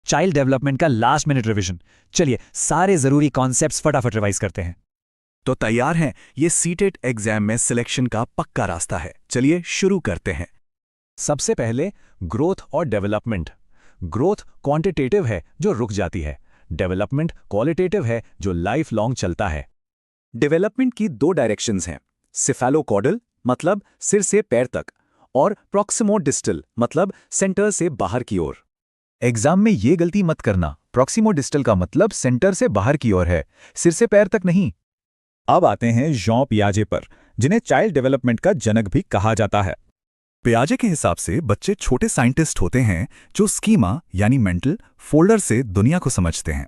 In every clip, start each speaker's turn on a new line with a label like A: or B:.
A: Child development का last minute revision. चलिए सारे जरूरी कॉन्सेप्ट्स फटाफट रिवाइज करते हैं।
B: तो तैयार हैं? ये सीटेट एग्जाम में सिलेक्शन का पक्का रास्ता है। चलिए शुरू करते हैं।
C: सबसे पहले ग्रोथ और डेवलपमेंट। ग्रोथ क्वांटिटेटिव है जो रुक जाती है, डेवलपमेंट क्वालिटेटिव है जो लाइफ लॉन्ग चलता है।
B: डेवलपमेंट की दो डायरेक्शंस हैं, सिफेलोकॉडल मतलब सिर से पैर तक, और प्रॉक्सिमोडिस्टल मतलब सेंटर से बाहर की ओर।
D: एग्जाम में ये गलती मत करना, प्रॉक्सिमोडिस्टल का मतलब सेंटर से बाहर की ओर है, सिर से पैर तक नहीं।
C: अब आते हैं जॉन पियाजे पर, जिन्हें चाइल्ड डेवलपमेंट का जनक भी कहा जाता है।
B: पियाजे के हिसाब से बच्चे छोटे साइंटिस्ट होते हैं जो स्कीमा यानी मेंटल फोल्डर से दुनिया को समझते हैं।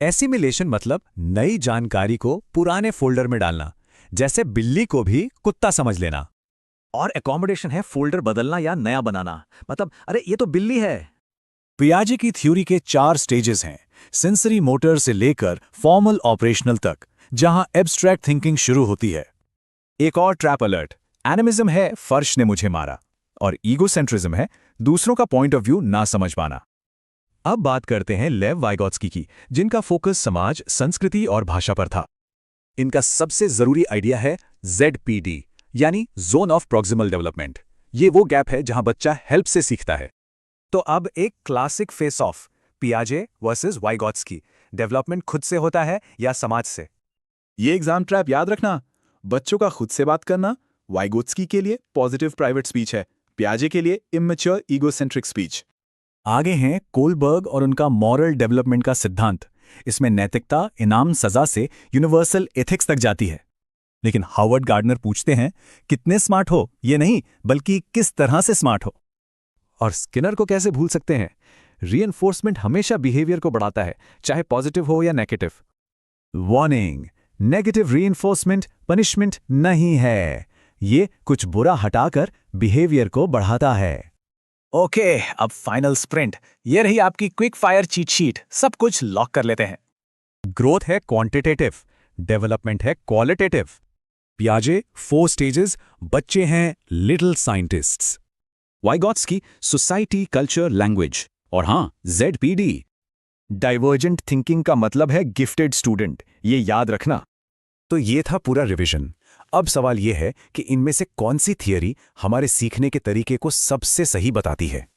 C: एसिमिलेशन मतलब नई जानकारी को पुराने फोल्डर में डालना, जैसे बिल्ली को भी कुत्ता समझ लेना।
E: और एकोमोडेशन है फोल्डर बदलना या नया बनाना, मतलब अरे ये तो बिल्ली है।
C: पियाजे की थ्योरी के 4 स्टेजेस हैं, सेंसरी मोटर से लेकर फॉर्मल ऑपरेशनल तक, जहां एब्स्ट्रैक्ट थिंकिंग शुरू होती है। एक और ट्रैप अलर्ट, एनिमिज्म है फर्श ने मुझे मारा, और ईगोसेंट्रिज्म है दूसरों का पॉइंट ऑफ व्यू ना समझ पाना। अब बात करते हैं लेव वाइगोत्स्की की, जिनका फोकस समाज, संस्कृति और भाषा पर था। इनका सबसे जरूरी आइडिया है ZPD यानी जोन ऑफ प्रॉक्सिमल डेवलपमेंट। ये वो गैप है जहां बच्चा हेल्प से सीखता है। तो अब एक क्लासिक फेस ऑफ, पियाजे वर्सेस वाइगोत्स्की। डेवलपमेंट खुद से होता है या समाज से?
D: ये एग्जाम ट्रैप याद रखना, बच्चों का खुद से बात करना वाइगोत्स्की के लिए पॉजिटिव प्राइवेट स्पीच है, पियाजे के लिए इमैच्योर ईगोसेंट्रिक स्पीच।
C: आगे हैं कोलबर्ग और उनका मॉरल डेवलपमेंट का सिद्धांत। इसमें नैतिकता इनाम सजा से यूनिवर्सल एथिक्स तक जाती है। लेकिन हावर्ड गार्डनर पूछते हैं, कितने स्मार्ट हो, ये नहीं बल्कि किस तरह से स्मार्ट हो। और स्किनर को कैसे भूल सकते हैं? रीइंफोर्समेंट हमेशा बिहेवियर को बढ़ाता है, चाहे पॉजिटिव हो या negative. Warning, negative reinforcement punishment नहीं है, ये कुछ बुरा हटाकर बिहेवियर को बढ़ाता है।
A: ओके, अब फाइनल स्प्रिंट। ये रही आपकी क्विक फायर चीट शीट, सब कुछ लॉक कर लेते हैं।
C: ग्रोथ है क्वांटिटेटिव, डेवलपमेंट है क्वालिटेटिव। पियाजे 4 स्टेजेस, बच्चे हैं little scientists. Vygotsky society, culture, language. और हां, ZPD डाइवर्जेंट थिंकिंग का मतलब है गिफ्टेड स्टूडेंट, ये याद रखना। तो ये था पूरा रिवीजन। अब सवाल ये है कि इनमें से कौन सी थियरी हमारे सीखने के तरीके को सबसे सही बताती है।